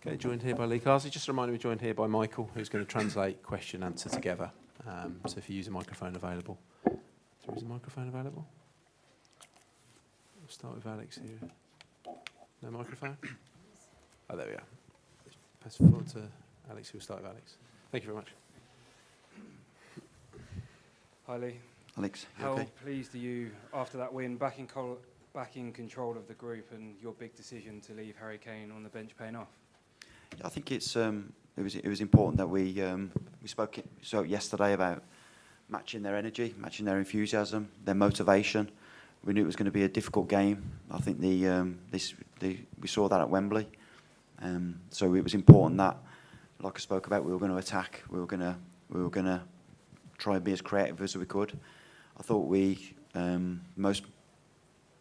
Okay, joined here by Lee Carsley. Just a reminder, we're joined here by Michael, who's going to translate question and answer together. So if you use a microphone available. So is a microphone available? We'll start with Alex here. No microphone? Oh, there we are. Pass it forward to Alex, who will start with Alex. Thank you very much. Hi Lee. Alex, how okay? pleased are you after that win, back in control of the group, and your big decision to leave Harry Kane on the bench paying off? I think it was important that we spoke yesterday about matching their energy, matching their enthusiasm, their motivation. We knew it was going to be a difficult game. I think we saw that at Wembley. So it was important that, like I spoke about, we were going to attack. We were going to try and be as creative as we could. I thought most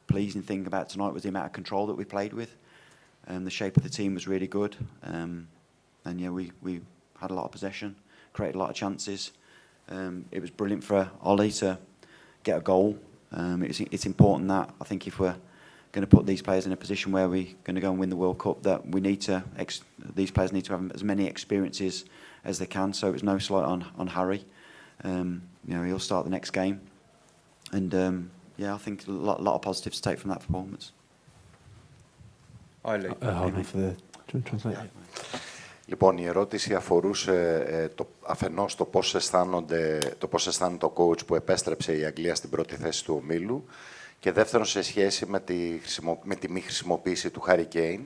pleasing thing about tonight was the amount of control that we played with. The shape of the team was really good, and yeah, we had a lot of possession, created a lot of chances. It was brilliant for Ollie to get a goal. It's important that, I think, if we're going to put these players in a position where we're going to go and win the World Cup, that these players need to have as many experiences as they can. So it was no slight on Harry. He'll start the next game, and yeah, I think a lot of positives to take from that performance. Hold on for the translation. Λοιπόν, η ερώτηση αφορούσε αφενός το πώς αισθάνεται ο coach που επέστρεψε η Αγγλία στην πρώτη θέση του ομίλου, και δεύτερον σε σχέση με τη μη χρησιμοποίηση του Harry Kane.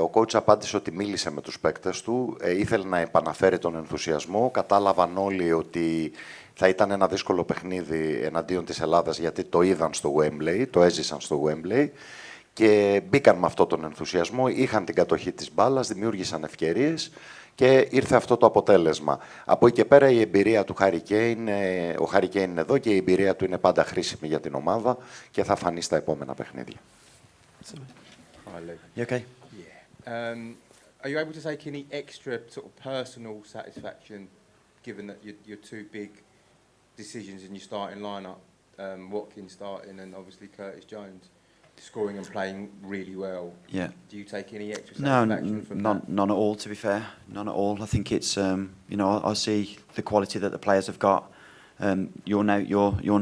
Ο coach απάντησε ότι μίλησε με τους παίκτες του, ήθελε να επαναφέρει τον ενθουσιασμό. Κατάλαβαν όλοι ότι θα ήταν ένα δύσκολο παιχνίδι εναντίον της Ελλάδας, γιατί το είδαν στο Wembley, το έζησαν στο Wembley. Και μπήκαν με αυτόν τον ενθουσιασμό, είχαν την κατοχή της μπάλας, δημιούργησαν ευκαιρίες και ήρθε αυτό το αποτέλεσμα. Από εκεί και πέρα η εμπειρία του Harry Kane, ο Harry Kane είναι εδώ και η εμπειρία του είναι πάντα χρήσιμη για την ομάδα και θα φανεί στα επόμενα παιχνίδια. You okay? Yeah. Are you able to take any extra sort of personal satisfaction, given that your two big decisions in your starting lineup, Watkins starting and obviously Curtis Jones scoring and playing really well? Yeah. Do you take any extra satisfaction from that? None at all, to be fair. None at all. I think it's I see the quality that the players have got. You're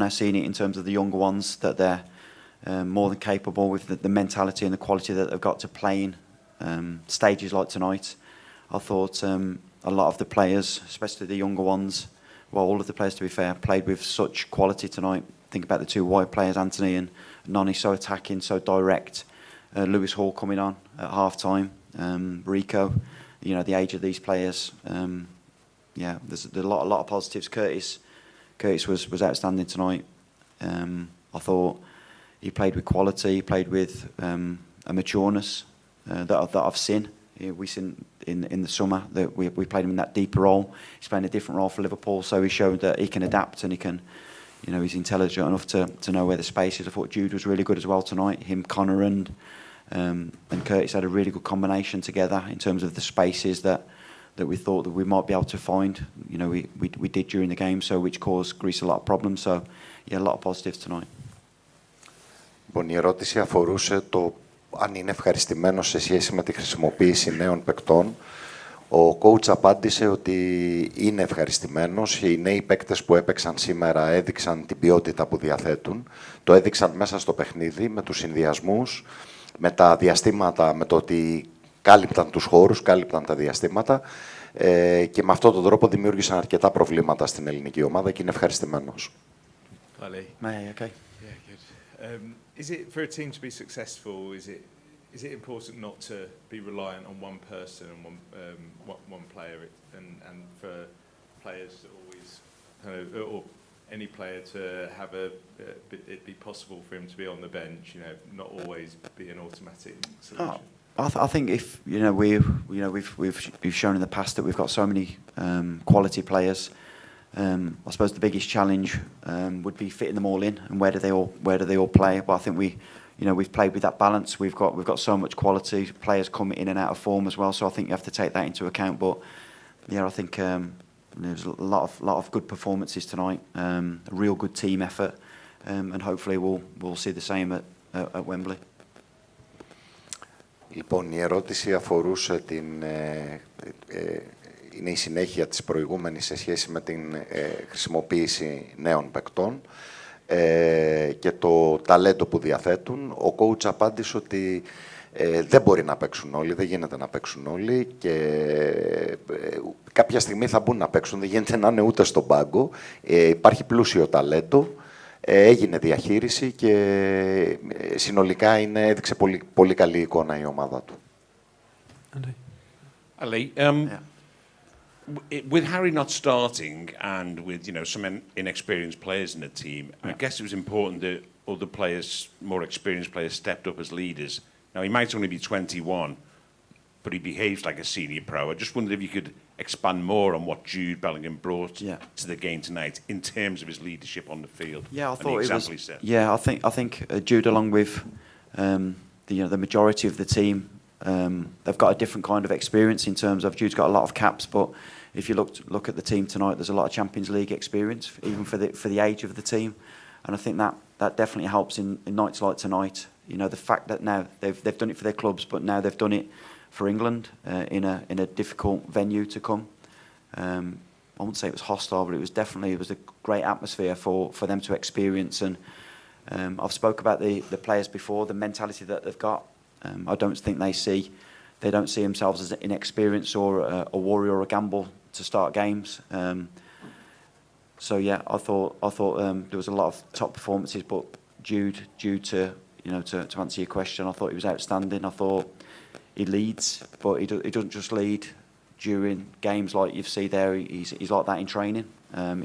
now seeing it in terms of the younger ones, that they're more than capable with the mentality and the quality that they've got to play in stages like tonight. I thought a lot of the players, especially the younger ones, well, all of the players, to be fair, played with such quality tonight. Think about the two wide players, Anthony and Noni, so attacking, so direct. Lewis Hall coming on at half-time. Rico, the age of these players. Yeah, there's a lot of positives. Curtis was outstanding tonight. I thought he played with quality. He played with a matureness that I've seen. We seen in the summer that we played him in that deeper role. He's playing a different role for Liverpool, so he showed that he can adapt and he can. He's intelligent enough to know where the space is. I thought Jude was really good as well tonight. Him, Connor and Curtis had a really good combination together in terms of the spaces that we thought that we might be able to find. We did during the game, so which caused Greece a lot of problems. So yeah, a lot of positives tonight. Λοιπόν, η ερώτηση αφορούσε το αν είναι ευχαριστημένος σε σχέση με τη χρησιμοποίηση νέων παικτών. Ο coach απάντησε ότι είναι ευχαριστημένος. Οι νέοι παίκτες που έπαιξαν σήμερα έδειξαν την ποιότητα που διαθέτουν. Το έδειξαν μέσα στο παιχνίδι, με τους συνδυασμούς, με τα διαστήματα, με το ότι κάλυπταν τους χώρους, κάλυπταν τα διαστήματα και με αυτόν τον τρόπο δημιούργησαν αρκετά προβλήματα στην ελληνική ομάδα και είναι ευχαριστημένος. Okay. Yeah, good. Is it, for a team to be successful, is it important not to be reliant on one person and one player, and for players to always, or any player to have it be possible for him to be on the bench, not always be an automatic solution? I think if we've shown in the past that we've got so many quality players. I suppose the biggest challenge would be fitting them all in, and where do they all play? But I think we've played with that balance. We've got so much quality, players come in and out of form as well. So I think you have to take that into account. But yeah, I think there's a lot of good performances tonight. A real good team effort, and hopefully we'll see the same at Wembley. Λοιπόν, η ερώτηση αφορούσε είναι η συνέχεια της προηγούμενης σε σχέση με την χρησιμοποίηση νέων παικτών και το ταλέντο που διαθέτουν. Ο coach απάντησε ότι δεν μπορεί να παίξουν όλοι, δεν γίνεται να παίξουν όλοι και κάποια στιγμή θα μπουν να παίξουν, δεν γίνεται να είναι ούτε στον πάγκο. Υπάρχει πλούσιο ταλέντο, έγινε διαχείριση και συνολικά έδειξε πολύ καλή εικόνα η ομάδα του. Ali, with Harry not starting and with some inexperienced players in the team, I guess it was important that other players, more experienced players, stepped up as leaders. Now, he might only be 21, but he behaves like a senior pro. I just wondered if you could expand more on what Jude Bellingham brought to the game tonight in terms of his leadership on the field. Yeah, I thought it was. Set. Yeah, I think Jude, along with the majority of the team, they've got a different kind of experience in terms of Jude's got a lot of caps, but if you look at the team tonight, there's a lot of Champions League experience, even for the age of the team, and I think that definitely helps in nights like tonight. You know, the fact that now they've done it for their clubs, but now they've done it for England in a difficult venue to come. I wouldn't say it was hostile, but it was a great atmosphere for them to experience. And I've spoke about the players before, the mentality that they've got. I don't think they don't see themselves as inexperienced or a warrior or a gamble to start games. So yeah, I thought there was a lot of top performances, but Jude to answer your question, I thought he was outstanding. I thought he leads, but he doesn't just lead during games like you see there. He's like that in training.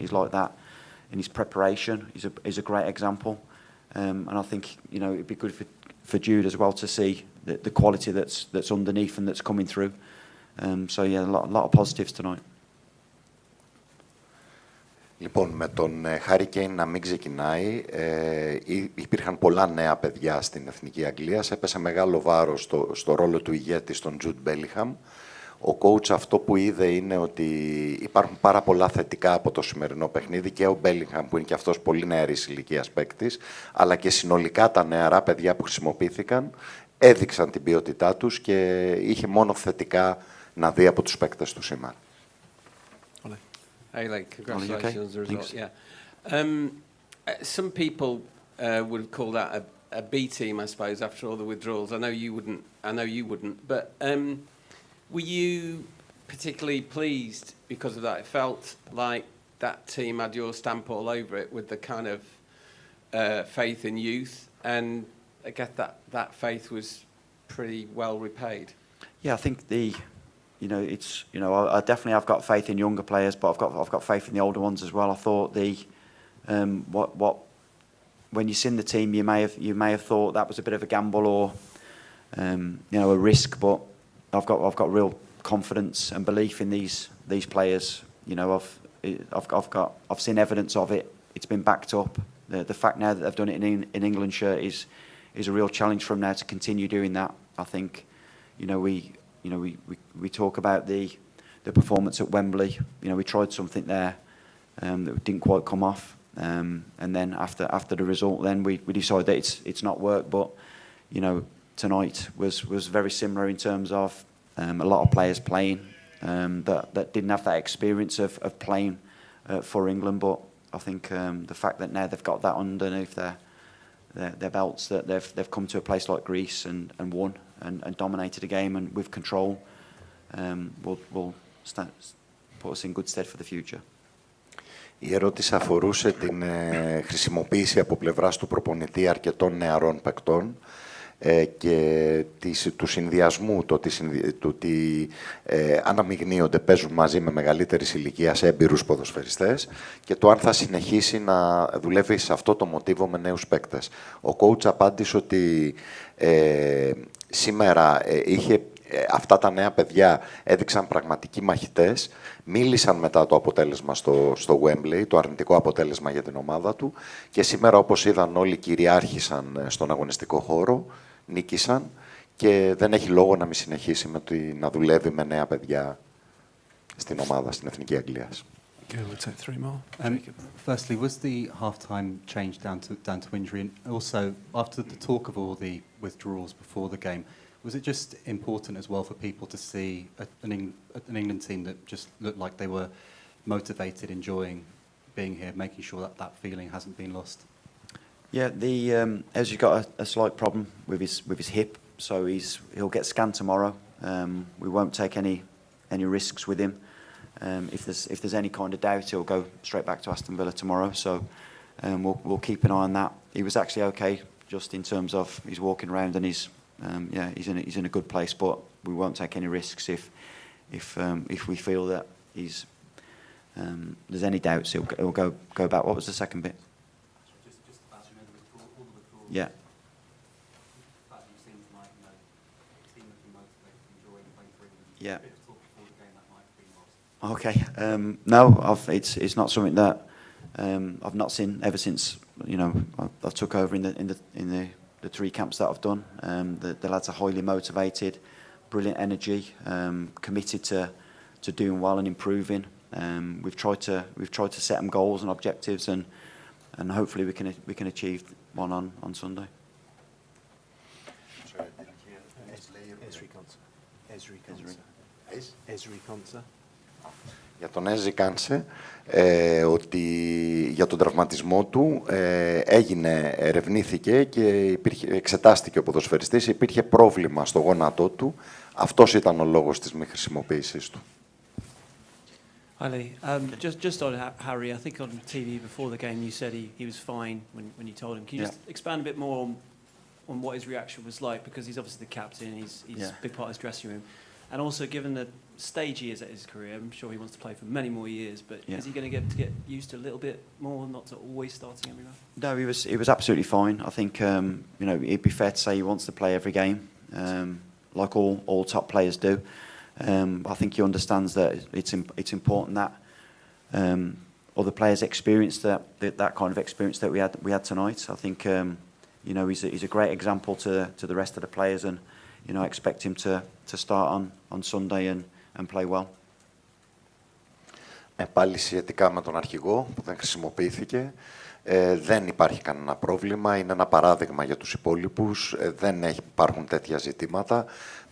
He's like that in his preparation. He's a great example, and I think it'd be good for Jude as well to see the quality that's underneath and that's coming through. So yeah, a lot of positives tonight. Λοιπόν, με τον Harry Kane να μην ξεκινάει, υπήρχαν πολλά νέα παιδιά στην Εθνική Αγγλίας, έπεσε μεγάλο βάρος στο ρόλο του ηγέτη στον Jude Bellingham. Ο coach αυτό που είδε είναι ότι υπάρχουν πάρα πολλά θετικά από το σημερινό παιχνίδι και ο Bellingham που είναι και αυτός πολύ νεαρής ηλικίας παίκτης, αλλά και συνολικά τα νεαρά παιδιά που χρησιμοποιήθηκαν έδειξαν την ποιότητά τους και είχε μόνο θετικά να δει από τους παίκτες του σήμερα. Hey, like, congratulations on the result. Yeah. Some people would call that a B team, I suppose, after all the withdrawals. I know you wouldn't. But were you particularly pleased because of that? It felt like that team had your stamp all over it with the kind of faith in youth, and I guess that faith was pretty well repaid. Yeah, I think I definitely have got faith in younger players, but I've got faith in the older ones as well. I thought when you've seen the team, you may have thought that was a bit of a gamble or a risk, but I've got real confidence and belief in these players. I've seen evidence of it. It's been backed up. The fact now that they've done it in England shirt is a real challenge for them now to continue doing that. I think we talk about the performance at Wembley. We tried something there that didn't quite come off, and then after the result, then we decided that it's not worked. But tonight was very similar in terms of a lot of players playing that didn't have that experience of playing for England. But I think the fact that now they've got that underneath their belts, that they've come to a place like Greece and won and dominated a game and with control, will put us in good stead for the future. Η ερώτηση αφορούσε την χρησιμοποίηση από πλευράς του προπονητή αρκετών νεαρών παικτών και του συνδυασμού, το ότι αναμειγνύονται, παίζουν μαζί με μεγαλύτερης ηλικίας έμπειρους ποδοσφαιριστές και το αν θα συνεχίσει να δουλεύει σε αυτό το μοτίβο με νέους παίκτες. Ο coach απάντησε ότι σήμερα αυτά τα νέα παιδιά έδειξαν πραγματικοί μαχητές, μίλησαν μετά το αποτέλεσμα στο Wembley, το αρνητικό αποτέλεσμα για την ομάδα του και σήμερα όπως είδαν όλοι κυριάρχησαν στον αγωνιστικό χώρο, νίκησαν και δεν έχει λόγο να μην συνεχίσει να δουλεύει με νέα παιδιά στην ομάδα, στην Εθνική Αγγλίας. Okay, we'll take three more. Firstly, was the half-time change down to injury? And also, after the talk of all the withdrawals before the game, was it just important as well for people to see an England team that just looked like they were motivated, enjoying being here, making sure that that feeling hasn't been lost? Yeah, Ezri's got a slight problem with his hip, so he'll get scanned tomorrow. We won't take any risks with him. If there's any kind of doubt, he'll go straight back to Aston Villa tomorrow. So we'll keep an eye on that. He was actually okay, just in terms of he's walking around and he's in a good place. But we won't take any risks if we feel that there's any doubts. He'll go back. What was the second bit? Just about all the withdrawals. Yeah. That you seem to like, team looking motivated, enjoying playing for England. Yeah. A bit of talk before the game that might have been lost. Okay. No, it's not something that I've not seen ever since I took over in the three camps that I've done. The lads are highly motivated, brilliant energy, committed to doing well and improving. We've tried to set them goals and objectives, and hopefully we can achieve one on Sunday. Ezri Konsa. Για τον Ezri Konsa, ότι για τον τραυματισμό του ερευνήθηκε και εξετάστηκε ο ποδοσφαιριστής, υπήρχε πρόβλημα στο γόνατό του. Αυτός ήταν ο λόγος της μη χρησιμοποίησης του. Hi Lee. Just on Harry, I think on TV before the game you said he was fine when you told him. Can you just expand a bit more on what his reaction was like? Because he's obviously the captain, he's a big part of his dressing room. And also given the stage he is at his career, I'm sure he wants to play for many more years, but is he going to get used to a little bit more, not to always starting every round? No, he was absolutely fine. I think it'd be fair to say he wants to play every game, like all top players do. I think he understands that it's important that other players experience that kind of experience that we had tonight. I think he's a great example to the rest of the players, and I expect him to start on Sunday and play well. Πάλι σχετικά με τον αρχηγό που δεν χρησιμοποιήθηκε, δεν υπάρχει κανένα πρόβλημα, είναι ένα παράδειγμα για τους υπόλοιπους, δεν υπάρχουν τέτοια ζητήματα.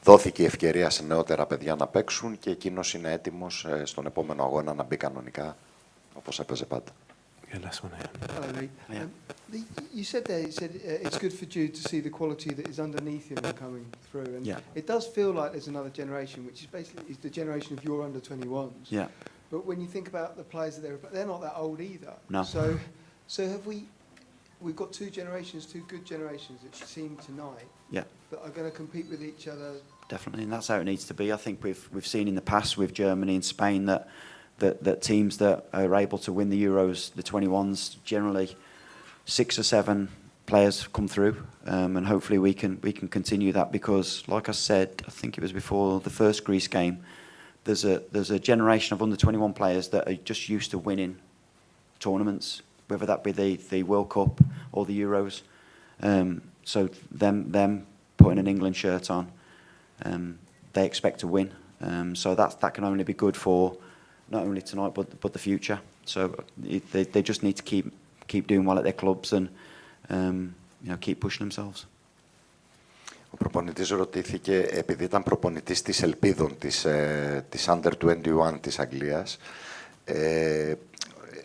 Δόθηκε η ευκαιρία σε νεότερα παιδιά να παίξουν και εκείνος είναι έτοιμος στον επόμενο αγώνα να μπει κανονικά, όπως έπαιζε πάντα. Hello, Lee. You said it's good for Jude to see the quality that is underneath him coming through, and it does feel like there's another generation, which is basically the generation of your under-21s. Yeah. But when you think about the players that they're not that old either. No. So have we've got two good generations that seem tonight. Yeah. That are going to compete with each other. Definitely, and that's how it needs to be. I think we've seen in the past with Germany and Spain that teams that are able to win the Euros, the 21s, generally 6 or 7 players come through, and hopefully we can continue that, because, like I said, I think it was before the first Greece game, there's a generation of under 21 players that are just used to winning tournaments, whether that be the World Cup or the Euros. So them putting an England shirt on, they expect to win. So that can only be good for not only tonight but the future. So they just need to keep doing well at their clubs and keep pushing themselves. Ο προπονητής ρωτήθηκε, επειδή ήταν προπονητής της Ελπίδων της Under-21 της Αγγλίας,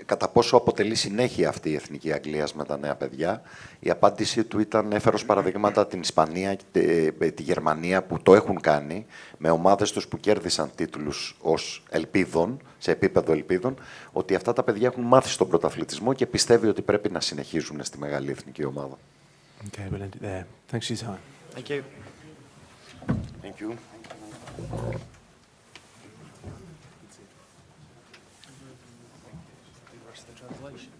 κατά πόσο αποτελεί συνέχεια αυτή η Εθνική Αγγλίας με τα νέα παιδιά. Η απάντησή του ήταν, έφερε ως παραδείγματα την Ισπανία και τη Γερμανία που το έχουν κάνει, με ομάδες τους που κέρδισαν τίτλους ως ελπίδων, σε επίπεδο ελπίδων, ότι αυτά τα παιδιά έχουν μάθει στον πρωταθλητισμό και πιστεύει ότι πρέπει να συνεχίζουν στη μεγάλη εθνική ομάδα. Okay, we'll end it there. Thanks for your time. Thank you. Thank you. Translation.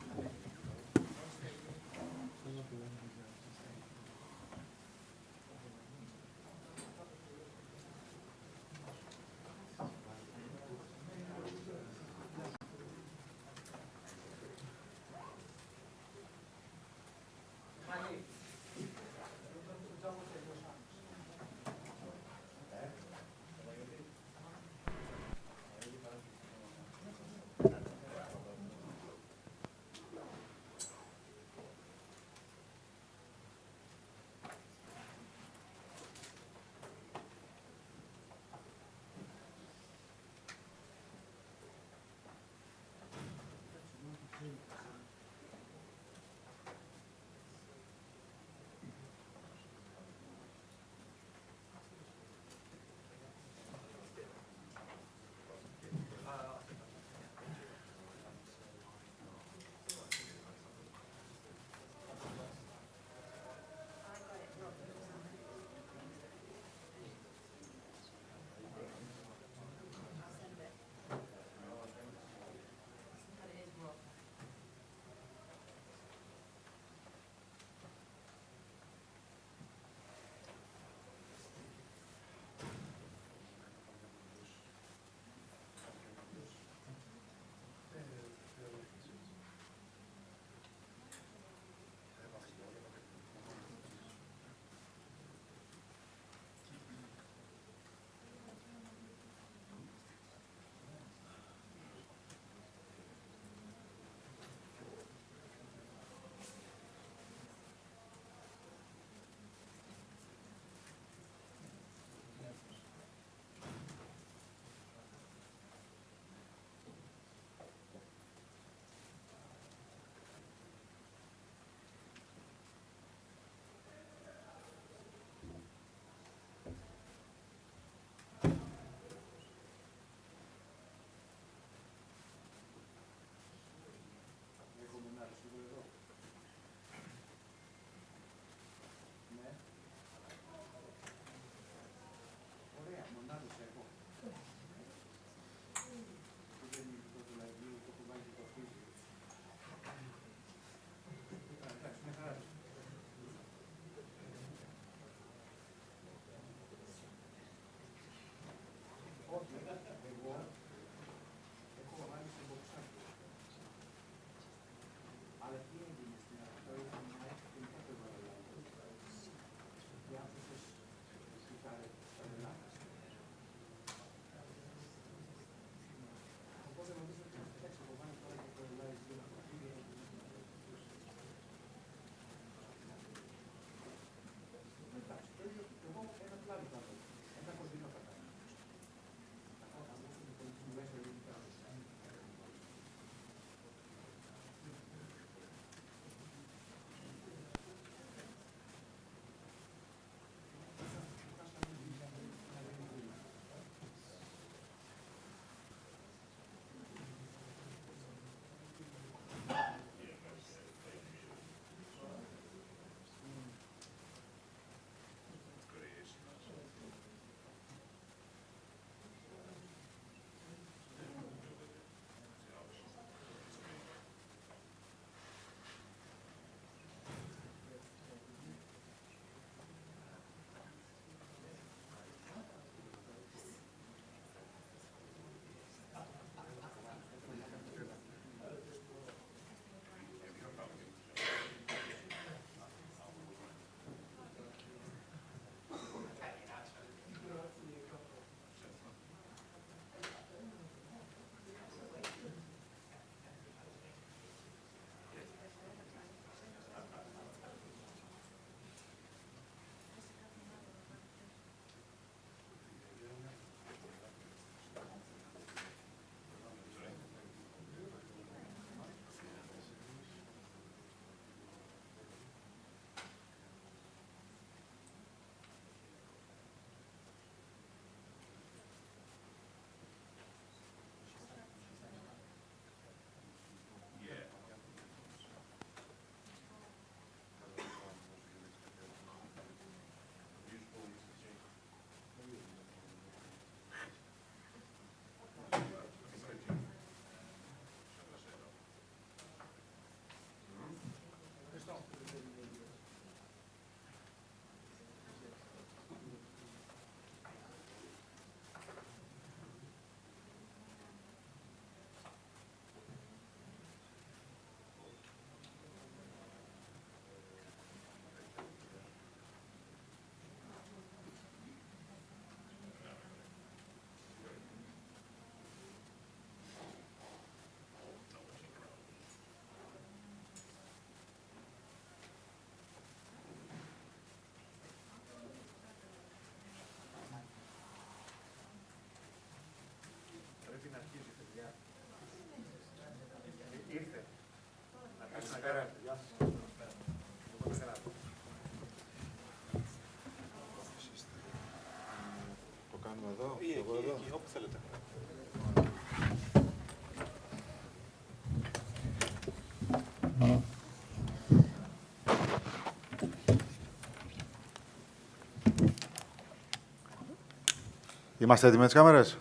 Είμαστε έτοιμοι με τις κάμερες.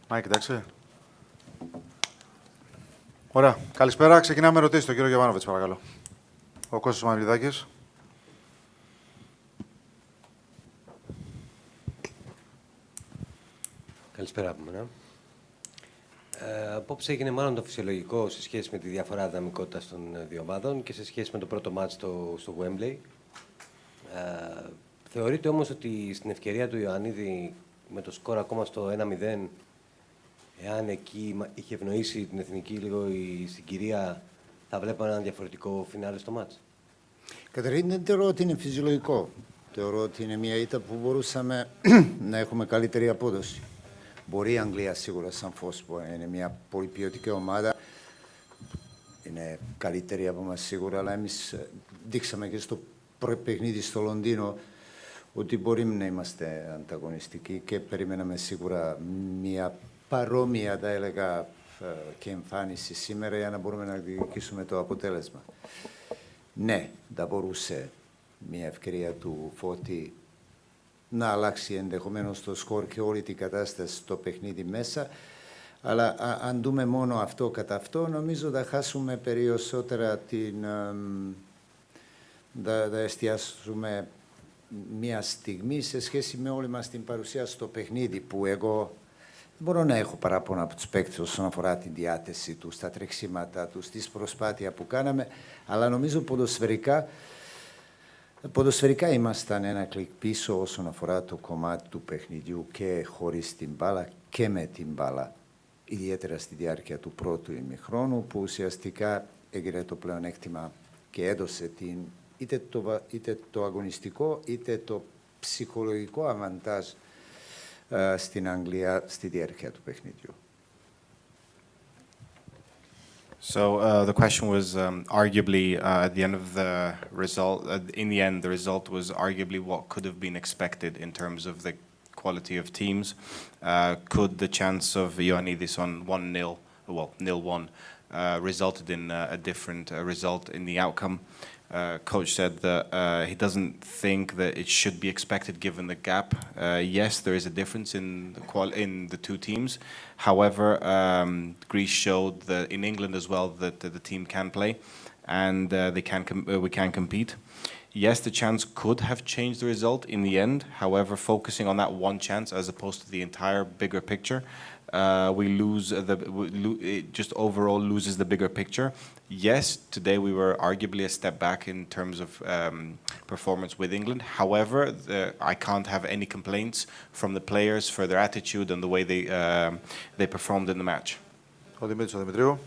Μάικ, εντάξει. Ωραία. Καλησπέρα. Ξεκινάμε ερωτήσεις τον κύριο Γιωβάνοβιτς, παρακαλώ. Ο Κώστας Μαυριδάκης. Καλησπέρα από μένα. Απόψε έγινε μάλλον το φυσιολογικό σε σχέση με τη διαφορά δυναμικότητας των δύο ομάδων και σε σχέση με το πρώτο μάτς στο Wembley. Θεωρείτε όμως ότι στην ευκαιρία του Ιωαννίδη με το σκορ ακόμα στο 1-0, εάν εκεί είχε ευνοήσει την εθνική λίγο η συγκυρία, θα βλέπαμε ένα διαφορετικό φινάλε στο μάτς? Καταρχήν δεν θεωρώ ότι είναι φυσιολογικό. Θεωρώ ότι είναι μια ήττα που μπορούσαμε να έχουμε καλύτερη απόδοση. Μπορεί η Αγγλία σίγουρα σαν φως είναι μια πολύ ποιοτική ομάδα. Είναι καλύτερη από μας σίγουρα, αλλά εμείς δείξαμε και στο παιχνίδι στο Λονδίνο ότι μπορεί να είμαστε ανταγωνιστικοί και περιμέναμε σίγουρα μια παρόμοια, θα έλεγα, και εμφάνιση σήμερα για να μπορούμε να διεκδικήσουμε το αποτέλεσμα. Ναι, θα μπορούσε μια ευκαιρία του Φώτη να αλλάξει ενδεχομένως το σκορ και όλη την κατάσταση στο παιχνίδι μέσα, αλλά αν δούμε μόνο αυτό κατά αυτό, νομίζω θα χάσουμε περισσότερα θα εστιάσουμε μια στιγμή σε σχέση με όλη μας την παρουσία στο παιχνίδι, που εγώ μπορώ να έχω παράπονα από τους παίκτες όσον αφορά την διάθεση τους, τα τρεξίματα τους, τη προσπάθεια που κάναμε, αλλά νομίζω ποδοσφαιρικά ήμασταν ένα κλικ πίσω όσον αφορά το κομμάτι του παιχνιδιού και χωρίς την μπάλα και με την μπάλα, ιδιαίτερα στη διάρκεια του πρώτου ημιχρόνου, που ουσιαστικά έγινε το πλεονέκτημα και έδωσε είτε το αγωνιστικό είτε το ψυχολογικό αβαντάζ στην Αγγλία στη διάρκεια του παιχνιδιού. So the question was arguably at the end of the result, in the end, the result was arguably what could have been expected in terms of the quality of teams. Could the chance of Ioannidis on 1-0, well, 0-1, resulted in a different result in the outcome? Coach said that he doesn't think that it should be expected given the gap. Yes, there is a difference in the two teams. However, Greece showed that in England as well that the team can play and we can compete. Yes, the chance could have changed the result in the end. However, focusing on that one chance as opposed to the entire bigger picture, we lose it just overall loses the bigger picture. Yes, today we were arguably a step back in terms of performance with England. However, I can't have any complaints from the players for their attitude and the way they performed in the match. Ο Δημητρίου.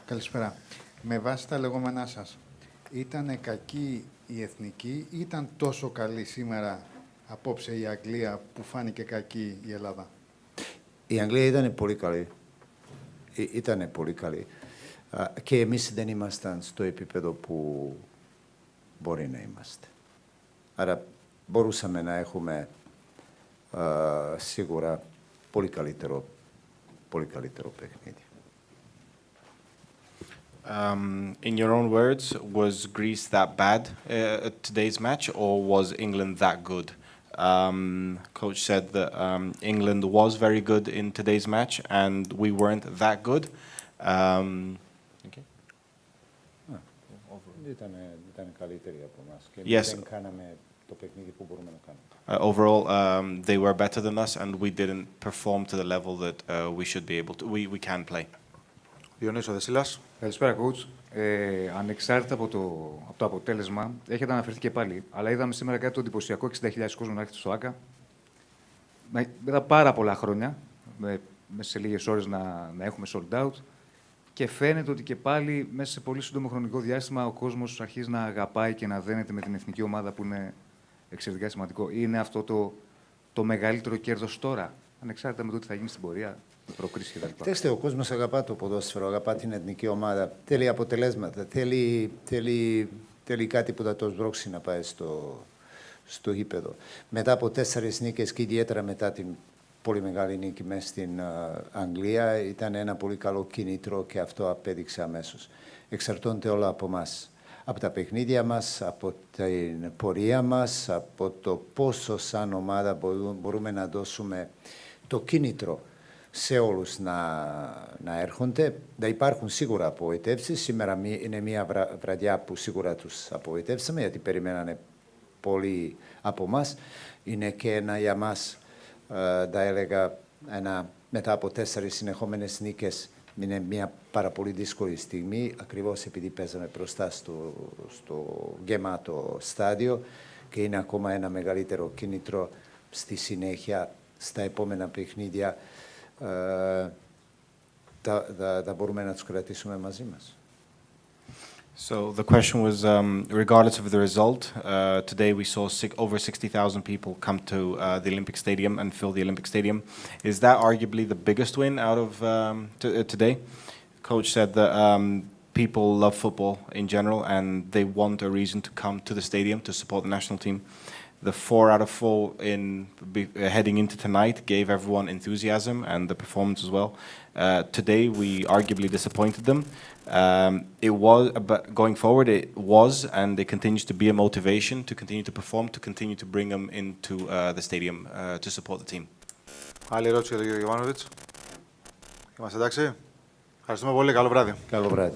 Καλησπέρα. Με βάση τα λεγόμενά σας, ήταν κακή η εθνική ή ήταν τόσο καλή σήμερα απόψε η Αγγλία που φάνηκε κακή η Ελλάδα? Η Αγγλία ήταν πολύ καλή. Ήταν πολύ καλή. Και εμείς δεν ήμασταν στο επίπεδο που μπορεί να είμαστε. Άρα μπορούσαμε να έχουμε σίγουρα πολύ καλύτερο παιχνίδι. In your own words, was Greece that bad at today's match, or was England that good? Coach said that England was very good in today's match, and we weren't that good. Okay. Yes. Overall, they were better than us, and we didn't perform to the level that we should be able to. We can play. Διονύσιο Δεσίλας. Καλησπέρα, coach. Ανεξάρτητα από το αποτέλεσμα, έχετε αναφερθεί και πάλι, αλλά είδαμε σήμερα κάτι το εντυπωσιακό, 60.000 κόσμο να έρχεται στο ΆΚΑ. Μετά πάρα πολλά χρόνια, μέσα σε λίγες ώρες να έχουμε sold out, και φαίνεται ότι και πάλι μέσα σε πολύ σύντομο χρονικό διάστημα ο κόσμος αρχίζει να αγαπάει και να δένεται με την εθνική ομάδα, που είναι εξαιρετικά σημαντικό. Είναι αυτό το μεγαλύτερο κέρδος τώρα, ανεξάρτητα με το τι θα γίνει στην πορεία, προκρίσεις κτλ. Κοιτάξτε, ο κόσμος αγαπά το ποδόσφαιρο, αγαπά την εθνική ομάδα, θέλει αποτελέσματα, θέλει κάτι που θα το σμπρώξει να πάει στο γήπεδο. Μετά από 4 νίκες και ιδιαίτερα μετά την πολύ μεγάλη νίκη μέσα στην Αγγλία, ήταν ένα πολύ καλό κίνητρο και αυτό απέδειξε αμέσως. Εξαρτώνται όλα από εμάς. Από τα παιχνίδια μας, από την πορεία μας, από το πόσο σαν ομάδα μπορούμε να δώσουμε το κίνητρο σε όλους να έρχονται. Θα υπάρχουν σίγουρα απογοητεύσεις. Σήμερα είναι μια βραδιά που σίγουρα τους απογοητεύσαμε, γιατί περιμένανε πολύ από εμάς. Είναι και ένα για μας, θα έλεγα, μετά από 4 συνεχόμενες νίκες, είναι μια πάρα πολύ δύσκολη στιγμή, ακριβώς επειδή παίζαμε μπροστά στο γεμάτο στάδιο και είναι ακόμα ένα μεγαλύτερο κίνητρο στη συνέχεια, στα επόμενα παιχνίδια, θα μπορούμε να τους κρατήσουμε μαζί μας. So the question was, regardless of the result, today we saw over 60,000 people come to the Olympic Stadium and fill the Olympic Stadium. Is that arguably the biggest win out of today? Coach said that people love football in general and they want a reason to come to the stadium to support the national team. The 4 out of 4 heading into tonight gave everyone enthusiasm and the performance as well. Today we arguably disappointed them. It was, but going forward, it was, and it continues to be a motivation to continue to perform, to continue to bring them into the stadium to support the team. Άλλη ερώτηση για τον κύριο Γιωβάνοβιτς. Είμαστε εντάξει. Ευχαριστούμε πολύ. Καλό βράδυ. Καλό βράδυ.